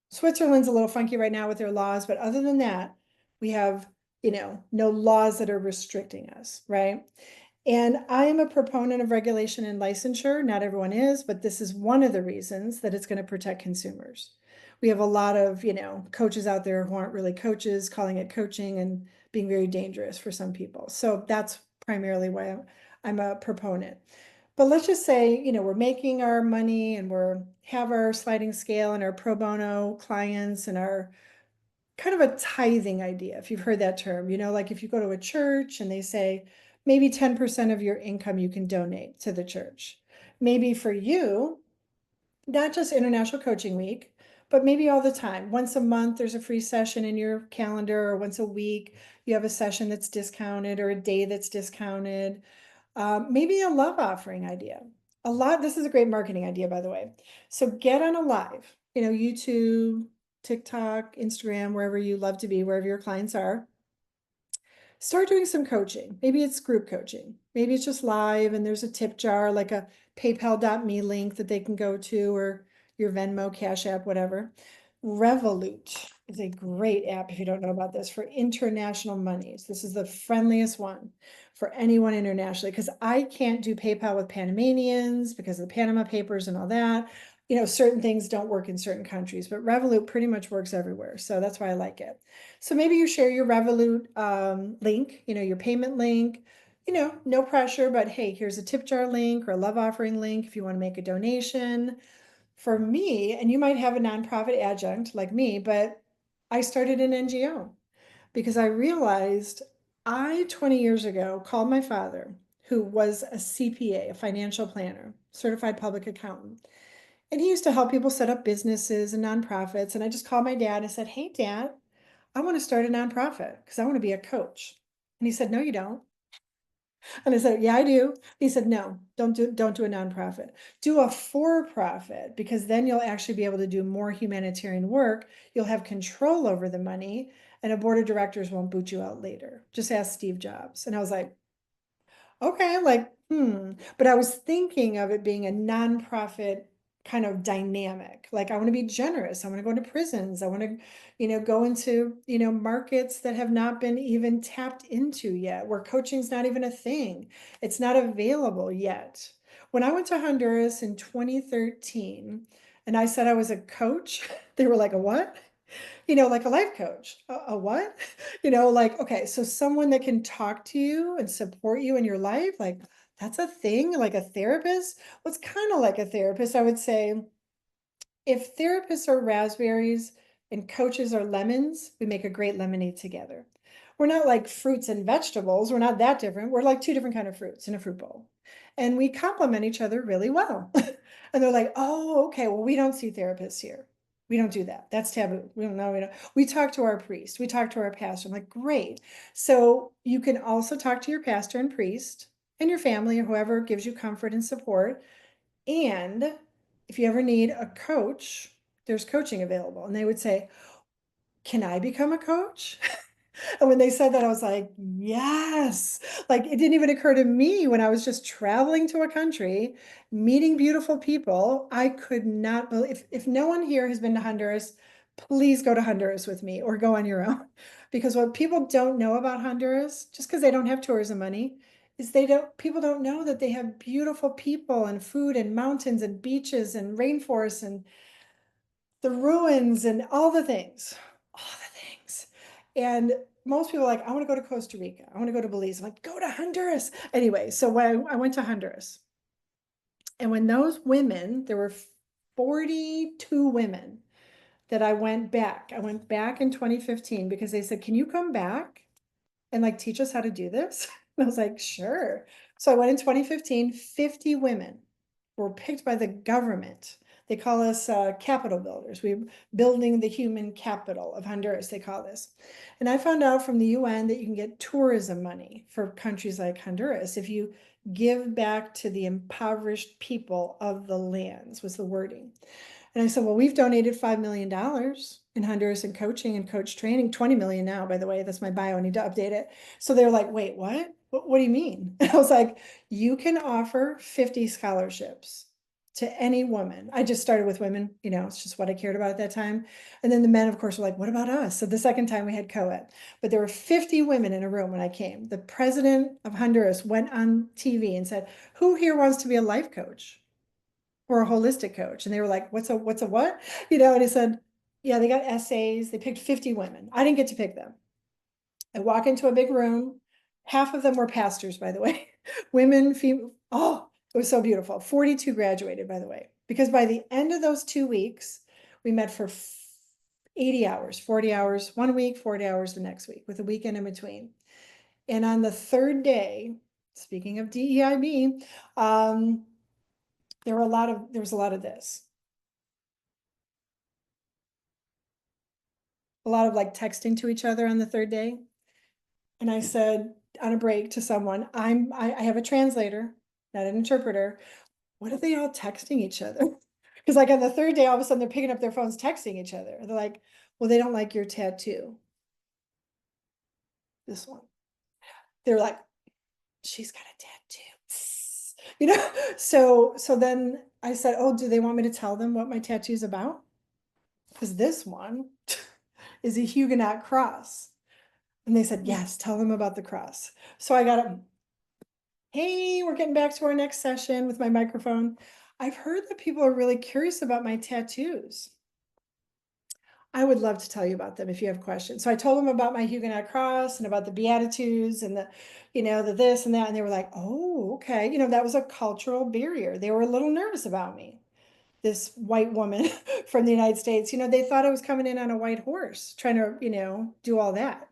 Switzerland's a little funky right now with their laws, but other than that, we have, no laws that are restricting us, right? And I am a proponent of regulation and licensure. Not everyone is, but this is one of the reasons that it's going to protect consumers. We have a lot of, coaches out there who aren't really coaches, calling it coaching and being very dangerous for some people. So that's primarily why I'm a proponent. But let's just say, we're making our money and have our sliding scale and our pro bono clients and our kind of a tithing idea, if you've heard that term, like if you go to a church and they say maybe 10% of your income you can donate to the church. Maybe for you, not just International Coaching Week, but maybe all the time. Once a month, there's a free session in your calendar, or once a week, you have a session that's discounted or a day that's discounted. Maybe a love offering idea. This is a great marketing idea, by the way. So get on a live, YouTube, TikTok, Instagram, wherever you love to be, wherever your clients are. Start doing some coaching. Maybe it's group coaching. Maybe it's just live and there's a tip jar, like a paypal.me link that they can go to, or your Venmo, Cash App, whatever. Revolut is a great app, if you don't know about this, for international monies. This is the friendliest one for anyone internationally because I can't do PayPal with Panamanians because of the Panama Papers and all that. Certain things don't work in certain countries, but Revolut pretty much works everywhere. So that's why I like it. So maybe you share your Revolut link, your payment link, no pressure, but hey, here's a tip jar link or a love offering link if you want to make a donation. For me, and you might have a nonprofit adjunct like me, but I started an NGO because I realized 20 years ago, called my father, who was a CPA, a financial planner, certified public accountant. And he used to help people set up businesses and nonprofits. And I just called my dad and said, hey, Dad, I want to start a nonprofit because I want to be a coach. And he said, no, you don't. And I said, yeah, I do. He said, no, don't do a nonprofit. Do a for-profit because then you'll actually be able to do more humanitarian work. You'll have control over the money and a board of directors won't boot you out later. Just ask Steve Jobs. And I was like, okay, but I was thinking of it being a nonprofit kind of dynamic. Like I want to be generous. I want to go into prisons. I want to, go into, markets that have not been even tapped into yet, where coaching's not even a thing. It's not available yet. When I went to Honduras in 2013 and I said I was a coach, they were like, a what? Like a life coach. A what? Okay, so someone that can talk to you and support you in your life, like that's a thing, like a therapist. Well, it's kind of like a therapist, I would say. If therapists are raspberries and coaches are lemons, we make a great lemonade together. We're not like fruits and vegetables. We're not that different. We're like 2 different kinds of fruits in a fruit bowl. And we complement each other really well. And they're like, oh, okay, well, we don't see therapists here. We don't do that. That's taboo. We don't know. We talk to our priest. We talk to our pastor. I'm like, great. So you can also talk to your pastor and priest and your family or whoever gives you comfort and support. And if you ever need a coach, there's coaching available. And they would say, can I become a coach? And when they said that, I was like, yes. Like it didn't even occur to me when I was just traveling to a country, meeting beautiful people. I could not believe, if no one here has been to Honduras, please go to Honduras with me or go on your own. Because what people don't know about Honduras, just because they don't have tourism money, is people don't know that they have beautiful people and food and mountains and beaches and rainforests and the ruins and all the things, all the things. And most people are like, I want to go to Costa Rica. I want to go to Belize. I'm like, go to Honduras. Anyway, so when I went to Honduras, and when those women, there were 42 women that I went back in 2015 because they said, can you come back and like teach us how to do this? And I was like, sure. So I went in 2015, 50 women were picked by the government. They call us capital builders. We're building the human capital of Honduras, they call this. And I found out from the UN that you can get tourism money for countries like Honduras if you give back to the impoverished people of the lands, was the wording. And I said, well, we've donated $5 million in Honduras in coaching and coach training, 20 million now, by the way, that's my bio, I need to update it. So they're like, wait, what? What do you mean? And I was like, you can offer 50 scholarships to any woman. I just started with women, it's just what I cared about at that time. And then the men, of course, were like, what about us? So the second time we had co-ed, but there were 50 women in a room when I came. The president of Honduras went on TV and said, who here wants to be a life coach? Or a holistic coach? And they were like, what's a what? And he said, yeah, they got essays. They picked 50 women. I didn't get to pick them. I walk into a big room. Half of them were pastors, by the way. Women, female. Oh, it was so beautiful. 42 graduated, by the way, because by the end of those 2 weeks, we met for 80 hours, 40 hours, 1 week, 40 hours the next week, with a weekend in between. And on the third day, speaking of DEIB, there was a lot of this. A lot of like texting to each other on the third day. And I said on a break to someone, I have a translator, not an interpreter. What are they all texting each other? Because like on the third day, all of a sudden they're picking up their phones, texting each other. They're like, well, they don't like your tattoo. This one. They're like, she's got a tattoo. So then I said, oh, do they want me to tell them what my tattoo's about? Because this one is a Huguenot cross. And they said, yes, tell them about the cross. So I got up, hey, we're getting back to our next session with my microphone. I've heard that people are really curious about my tattoos. I would love to tell you about them if you have questions. So I told them about my Huguenot cross and about the Beatitudes and the this and that. And they were like, oh, okay. That was a cultural barrier. They were a little nervous about me. This white woman from the United States, they thought I was coming in on a white horse, trying to, do all that.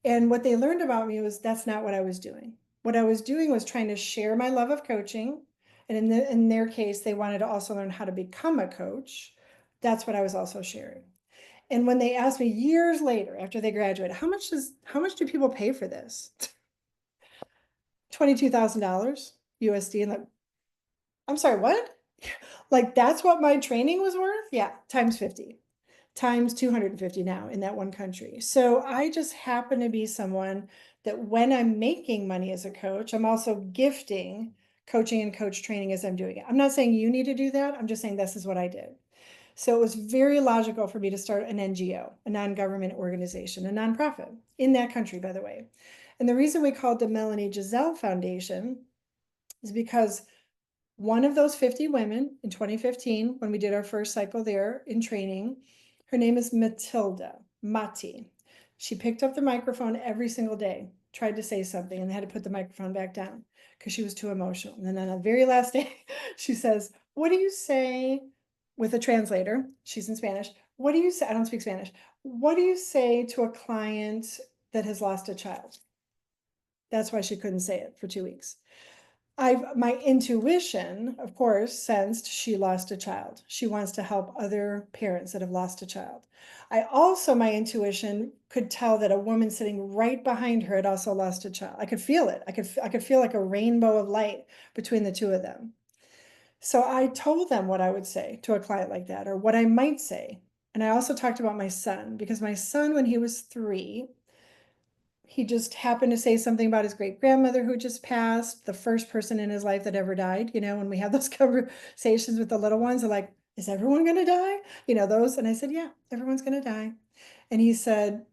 And what they learned about me was that's not what I was doing. What I was doing was trying to share my love of coaching. And in their case, they wanted to also learn how to become a coach. That's what I was also sharing. And when they asked me years later, after they graduated, how much do people pay for this? $22,000 USD. And I'm sorry, what? Like that's what my training was worth? Yeah, times 50. Times 250 now in that one country. So I just happen to be someone that when I'm making money as a coach, I'm also gifting coaching and coach training as I'm doing it. I'm not saying you need to do that. I'm just saying this is what I did. So it was very logical for me to start an NGO, a non-government organization, a nonprofit in that country, by the way. And the reason we called the Melanie Giselle Foundation is because one of those 50 women in 2015, when we did our first cycle there in training, her name is Matilda Mati. She picked up the microphone every single day, tried to say something, and had to put the microphone back down because she was too emotional. And then on the very last day, she says, what do you say, with a translator, she's in Spanish, what do you say, I don't speak Spanish, what do you say to a client that has lost a child? That's why she couldn't say it for 2 weeks. My intuition, of course, sensed she lost a child. She wants to help other parents that have lost a child. My intuition could tell that a woman sitting right behind her had also lost a child. I could feel it. I could feel like a rainbow of light between the two of them. So I told them what I would say to a client like that, or what I might say. And I also talked about my son, because my son, when he was 3, he just happened to say something about his great grandmother who just passed, the first person in his life that ever died. You know, when we have those conversations with the little ones, they're like, is everyone going to die? You know, those. And I said, yeah, everyone's going to die. And he said,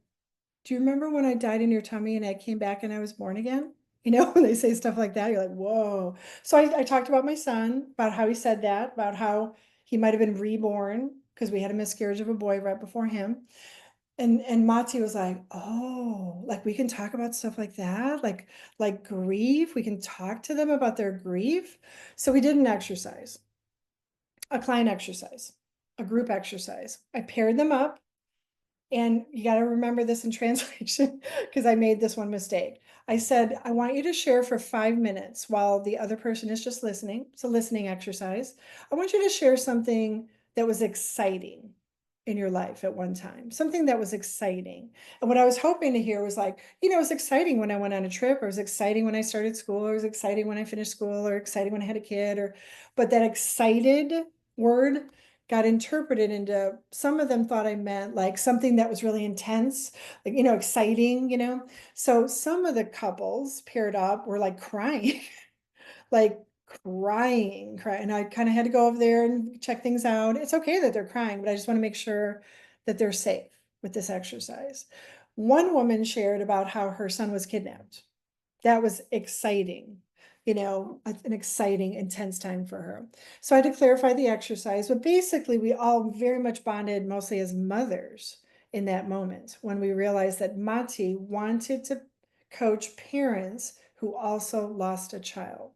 do you remember when I died in your tummy and I came back and I was born again? You know, when they say stuff like that, you're like, whoa. So I talked about my son, about how he said that, about how he might have been reborn because we had a miscarriage of a boy right before him. And Mati was like, oh, like we can talk about stuff like that, like grief. We can talk to them about their grief. So we did an exercise, a client exercise, a group exercise. I paired them up. And you got to remember this in translation because I made this one mistake. I said, I want you to share for 5 minutes while the other person is just listening. It's a listening exercise. I want you to share something that was exciting in your life at one time, something that was exciting. And what I was hoping to hear was like, you know, it was exciting when I went on a trip, or it was exciting when I started school, or it was exciting when I finished school, or exciting when I had a kid, but that excited word got interpreted into, some of them thought I meant like something that was really intense, like, you know, exciting, you know. So some of the couples paired up were like crying, like crying. And I kind of had to go over there and check things out. It's okay that they're crying, but I just want to make sure that they're safe with this exercise. One woman shared about how her son was kidnapped. That was exciting, you know, an exciting, intense time for her. So I had to clarify the exercise, but basically we all very much bonded mostly as mothers in that moment when we realized that Mati wanted to coach parents who also lost a child.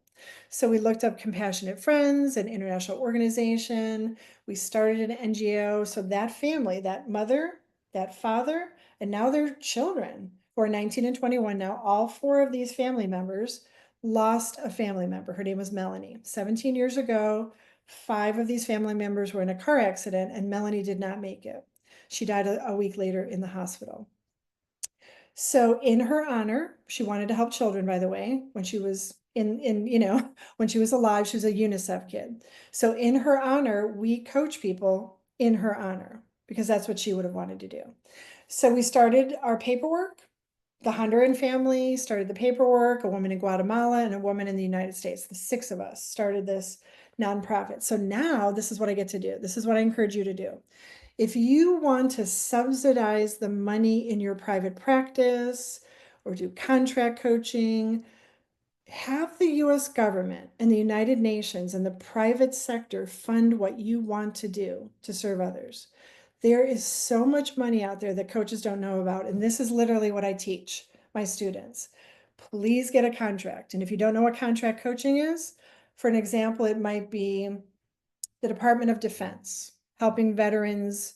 So we looked up Compassionate Friends, an international organization. We started an NGO. So that family, that mother, that father, and now their children who are 19 and 21 now, all 4 of these family members lost a family member. Her name was Melanie. 17 years ago, 5 of these family members were in a car accident and Melanie did not make it. She died a week later in the hospital. So in her honor, she wanted to help children, by the way, when she was you know, when she was alive, she was a UNICEF kid. So in her honor, we coach people in her honor because that's what she would have wanted to do. So we started our paperwork. The Honduran family started the paperwork, a woman in Guatemala and a woman in the United States. The 6 of us started this nonprofit. So now this is what I get to do. This is what I encourage you to do. If you want to subsidize the money in your private practice or do contract coaching, have the US government and the United Nations and the private sector fund what you want to do to serve others. There is so much money out there that coaches don't know about. And this is literally what I teach my students. Please get a contract. And if you don't know what contract coaching is, for an example, it might be the Department of Defense, helping veterans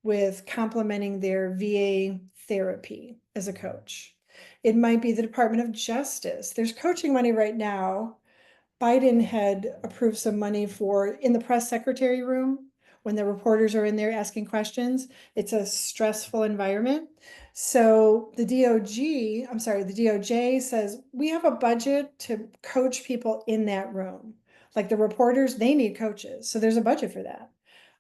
with complementing their VA therapy as a coach. It might be the Department of Justice. There's coaching money right now. Biden had approved some money for in the press secretary room when the reporters are in there asking questions. It's a stressful environment. So the DOJ says we have a budget to coach people in that room. Like the reporters, they need coaches. So there's a budget for that.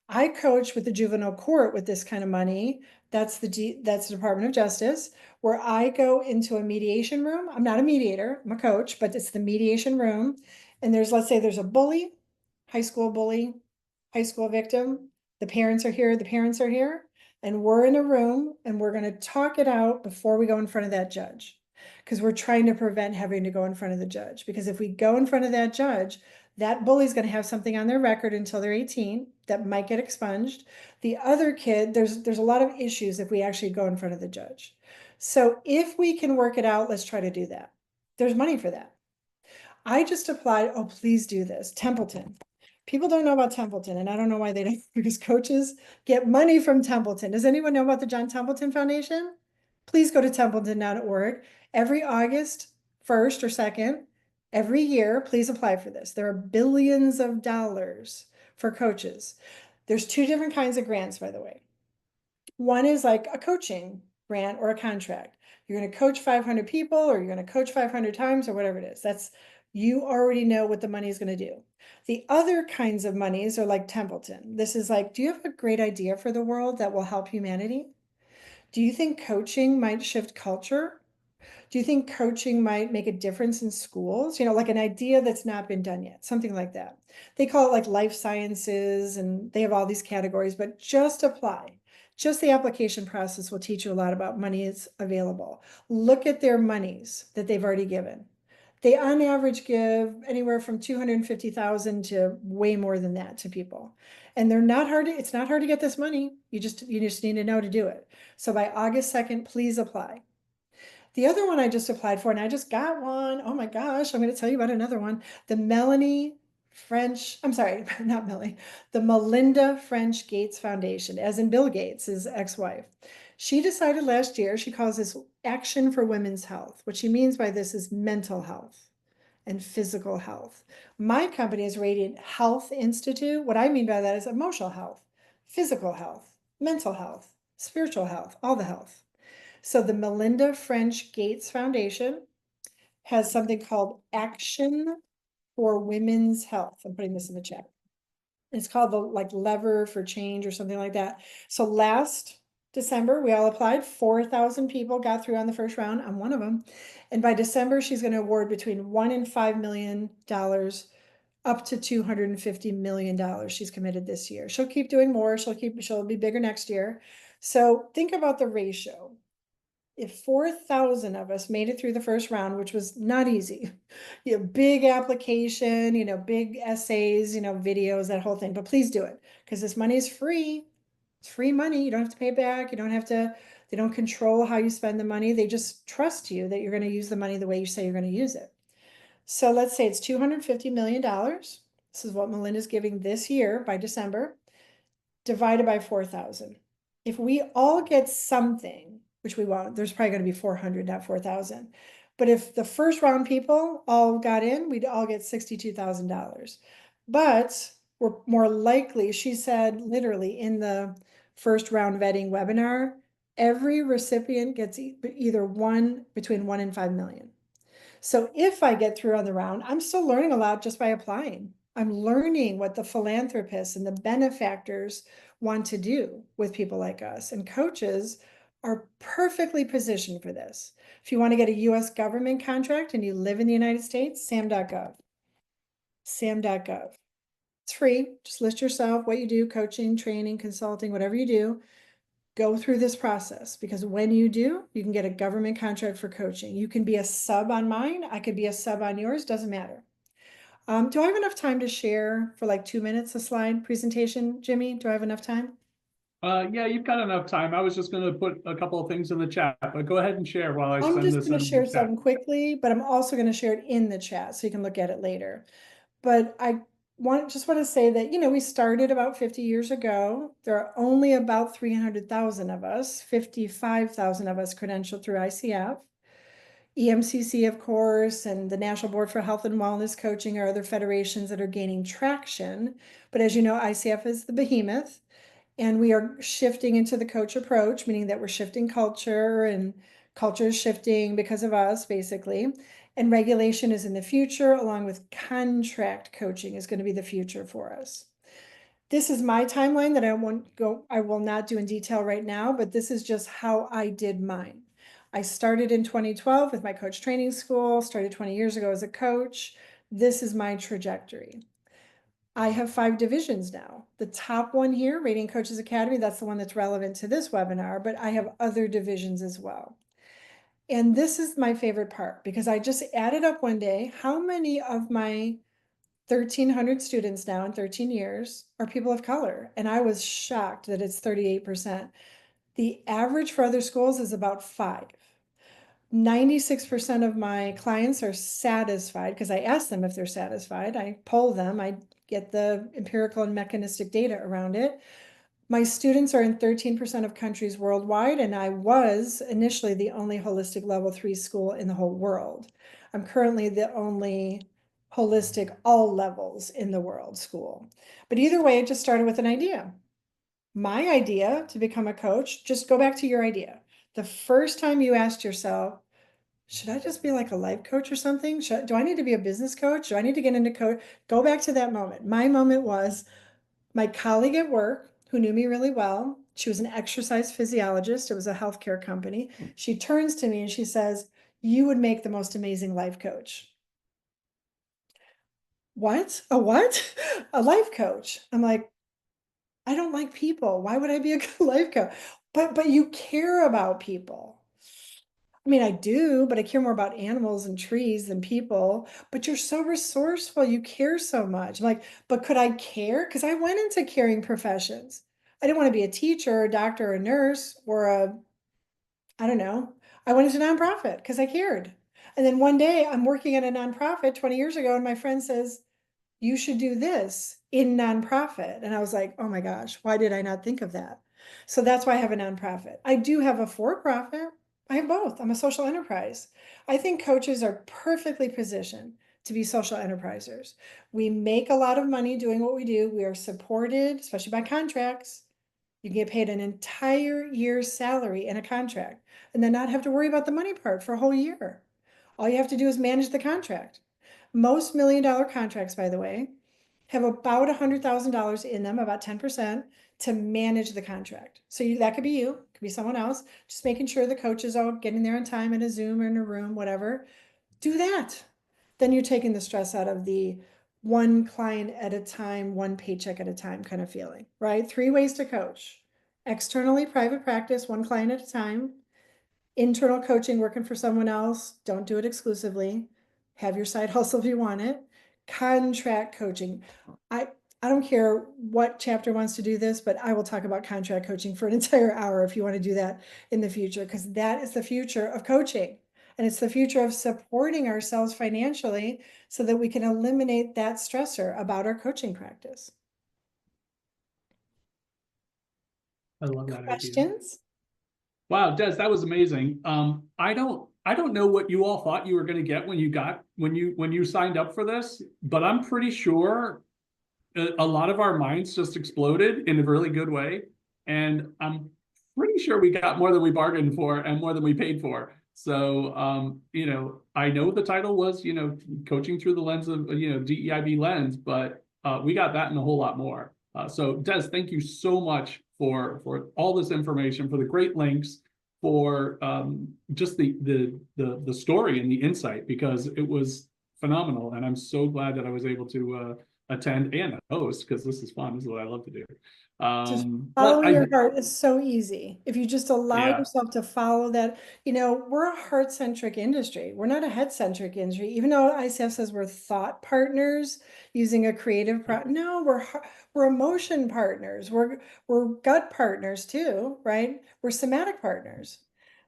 I coach with the juvenile court with this kind of money. That's the Department of Justice, where I go into a mediation room. I'm not a mediator, I'm a coach, but it's the mediation room. And let's say there's a bully, high school bully, high school victim. The parents are here, and we're in a room and we're going to talk it out before we go in front of that judge. Because we're trying to prevent having to go in front of the judge. Because if we go in front of that judge, that bully's going to have something on their record until they're 18 that might get expunged. The other kid, there's a lot of issues if we actually go in front of the judge. So if we can work it out, let's try to do that. There's money for that. I just applied, oh, please do this, Templeton. People don't know about Templeton, and I don't know why they don't, because coaches get money from Templeton. Does anyone know about the John Templeton Foundation? Please go to templeton.org. Every August 1st or 2nd, every year, please apply for this. There are billions of dollars for coaches. There's 2 different kinds of grants, by the way. One is like a coaching grant or a contract. You're going to coach 500 people, or you're going to coach 500 times, or whatever it is. You already know what the money is going to do. The other kinds of monies are like Templeton. This is like, do you have a great idea for the world that will help humanity? Do you think coaching might shift culture? Do you think coaching might make a difference in schools? You know, like an idea that's not been done yet, something like that. They call it like life sciences and they have all these categories, but just apply. Just the application process will teach you a lot about money is available. Look at their monies that they've already given. They on average give anywhere from 250,000 to way more than that to people. And they're not hard to, it's not hard to get this money. You just need to know to do it. So by August 2nd, please apply. The other one I just applied for, and I just got one. Oh my gosh, I'm going to tell you about another one. The Melanie French, I'm sorry, not Melanie, the Melinda French Gates Foundation, as in Bill Gates, his ex-wife. She decided last year, she calls this Action for Women's Health. What she means by this is mental health and physical health. My company is Radiant Health Institute. What I mean by that is emotional health, physical health, mental health, spiritual health, all the health. So the Melinda French Gates Foundation has something called Action for Women's Health. I'm putting this in the chat. It's called the like Lever for Change or something like that. So last December, we all applied. 4,000 people got through on the first round. I'm one of them. And by December, she's going to award between $1 and $5 million, up to $250 million. She's committed this year. She'll keep doing more. She'll be bigger next year. So think about the ratio. If 4,000 of us made it through the first round, which was not easy, you know, big application, you know, big essays, you know, videos, that whole thing, but please do it because this money is free. It's free money. You don't have to pay it back. You don't have to, they don't control how you spend the money. They just trust you that you're going to use the money the way you say you're going to use it. So let's say it's $250 million. This is what Melinda's giving this year by December, divided by 4,000. If we all get something, which we won't, there's probably going to be 400, not 4,000. But if the first round people all got in, we'd all get $62,000. But we're more likely, she said literally in the first round vetting webinar, every recipient gets either between 1 and 5 million. So if I get through on the round, I'm still learning a lot just by applying. I'm learning what the philanthropists and the benefactors want to do with people like us. And coaches are perfectly positioned for this. If you want to get a US government contract and you live in the United States, sam.gov. sam.gov. It's free. Just list yourself, what you do, coaching, training, consulting, whatever you do. Go through this process because when you do, you can get a government contract for coaching. You can be a sub on mine. I could be a sub on yours. Doesn't matter. Do I have enough time to share for like 2 minutes a slide presentation, Jimmy? Do I have enough time? Yeah, you've got enough time. I was just going to put a couple of things in the chat, but go ahead and share while I I'm send just this going in to the share chat. something quickly, but I'm also going to share it in the chat so you can look at it later. But I just want to say that, you know, we started about 50 years ago. There are only about 300,000 of us, 55,000 of us credentialed through ICF. EMCC, of course, and the National Board for Health and Wellness Coaching are other federations that are gaining traction. But as you know, ICF is the behemoth, and we are shifting into the coach approach, meaning that we're shifting culture, and culture is shifting because of us, basically. And regulation is in the future, along with contract coaching is going to be the future for us. This is my timeline that I will not do in detail right now, but this is just how I did mine. I started in 2012 with my coach training school, started 20 years ago as a coach. This is my trajectory. I have 5 divisions now. The top one here, Radiant Coaches Academy, that's the one that's relevant to this webinar, but I have other divisions as well. And this is my favorite part because I just added up one day how many of my 1,300 students now in 13 years are people of color. And I was shocked that it's 38%. The average for other schools is about 5. 96% of my clients are satisfied because I ask them if they're satisfied. I poll them, I get the empirical and mechanistic data around it. My students are in 13% of countries worldwide, and I was initially the only holistic level 3 school in the whole world. I'm currently the only holistic all levels in the world school. But either way, it just started with an idea. My idea to become a coach, just go back to your idea. The first time you asked yourself, should I just be like a life coach or something? Do I need to be a business coach? Do I need to get into coach? Go back to that moment. My moment was my colleague at work who knew me really well. She was an exercise physiologist. It was a healthcare company. She turns to me and she says, "You would make the most amazing life coach." What? A what? A life coach. I'm like, I don't like people. Why would I be a good life coach? But you care about people. I mean, I do, but I care more about animals and trees than people. But you're so resourceful. You care so much. I'm like, but could I care? Because I went into caring professions. I didn't want to be a teacher, a doctor, a nurse, or I don't know. I went into nonprofit because I cared. And then one day I'm working at a nonprofit 20 years ago, and my friend says, "You should do this in nonprofit." And I was like, oh my gosh, why did I not think of that? So that's why I have a nonprofit. I do have a for-profit. I have both. I'm a social enterprise. I think coaches are perfectly positioned to be social enterprisers. We make a lot of money doing what we do. We are supported, especially by contracts. You get paid an entire year's salary in a contract and then not have to worry about the money part for a whole year. All you have to do is manage the contract. Most $1 million contracts, by the way, have about $100,000 in them, about 10%, to manage the contract. So that could be you, could be someone else, just making sure the coach is all getting there in time in a Zoom or in a room, whatever. Do that. Then you're taking the stress out of the one client at a time, one paycheck at a time kind of feeling, right? 3 ways to coach. Externally, private practice, one client at a time. Internal coaching, working for someone else, don't do it exclusively. Have your side hustle if you want it. Contract coaching. I don't care what chapter wants to do this, but I will talk about contract coaching for an entire hour if you want to do that in the future, because that is the future of coaching. And it's the future of supporting ourselves financially so that we can eliminate that stressor about our coaching practice. I love that idea. Questions? Wow, Des, that was amazing. I don't know what you all thought you were going to get when you signed up for this, but I'm pretty sure a lot of our minds just exploded in a really good way, and I'm pretty sure we got more than we bargained for and more than we paid for. So, I know the title was, coaching through the lens of, DEIB lens, but we got that and a whole lot more. So Des, thank you so much for all this information, for the great links, for just the story and the insight, because it was phenomenal, and I'm so glad that I was able to attend and host, because this is fun. This is what I love to do. Just But following your heart is so easy. If you just allow Yeah. yourself to follow that, we're a heart-centric industry. We're not a head-centric industry. Even though ICF says we're thought partners using a creative no, we're emotion partners. We're gut partners too, right? We're somatic partners.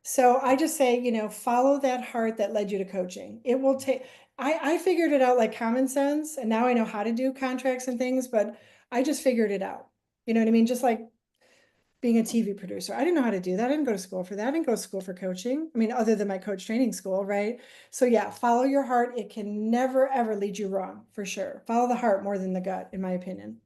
So I just say, follow that heart that led you to coaching. It will take, I figured it out like common sense, and now I know how to do contracts and things, but I just figured it out. You know what I mean? Just like being a TV producer. I didn't know how to do that. I didn't go to school for that. I didn't go to school for coaching. I mean, other than my coach training school, right? So yeah, follow your heart. It can never, ever lead you wrong, for sure. Follow the heart more than the gut, in my opinion.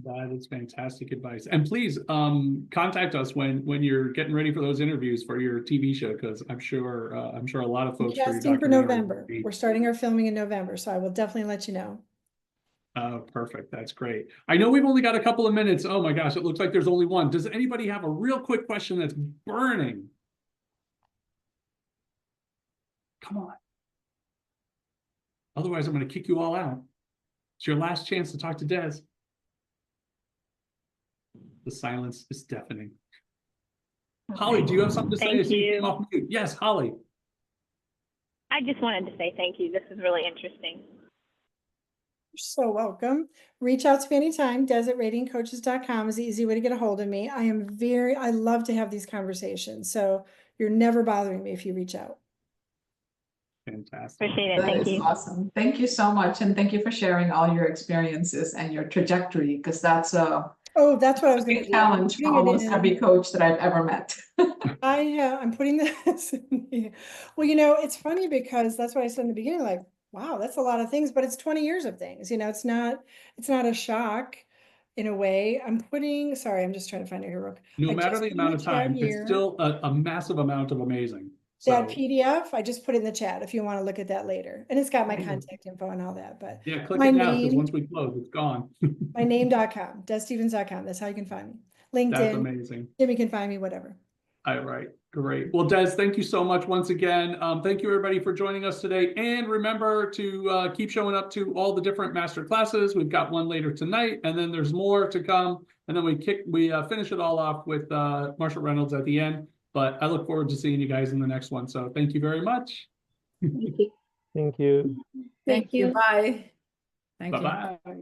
That is fantastic advice. And please contact us when you're getting ready for those interviews for your TV show, because I'm sure a lot of folks for your Casting for documentary. November. We're starting our filming in November, so I will definitely let you know. Oh, perfect. That's great. I know we've only got a couple of minutes. Oh my gosh, it looks like there's only one. Does anybody have a real quick question that's burning? Come on. Otherwise, I'm going to kick you all out. It's your last chance to talk to Des. The silence is deafening. Holly, do you have something to say? Thank you. Came off mute. Yes, Holly. I just wanted to say thank you. This is really interesting. You're so welcome. Reach out to me anytime. Des@ratingcoaches.com is the easy way to get a hold of me. I love to have these conversations. So you're never bothering me if you reach out. Fantastic. Appreciate it. That Thank is you. awesome. Thank you so much. And thank you for sharing all your experiences and your trajectory, because that's a Oh, that's what I was going big to do. challenge for almost every coach that I've ever met. I'm putting this in here. Well, it's funny because that's what I said in the beginning, like, wow, that's a lot of things, but it's 20 years of things. It's not a shock in a way. Sorry, I'm just trying to find it here. No I matter just the put amount in of the chat time, it's here. still a massive amount of amazing. That So, PDF, I just put it in the chat if you want to look at that later. And it's got my Amazing. contact info and all that, but yeah, click my it now, because name- once we close, it's gone. my name.com, DesStevens.com. That's how you can find me. That's LinkedIn, amazing. Jimmy can find me, whatever. All right, great. Well, Des, thank you so much once again. Thank you everybody for joining us today. And remember to keep showing up to all the different master classes. We've got one later tonight, and then there's more to come. And then we finish it all off with Marshall Reynolds at the end. But I look forward to seeing you guys in the next one. So thank you very much. Thank you. Thank you. Thank you. Bye. Thank you. Bye-bye.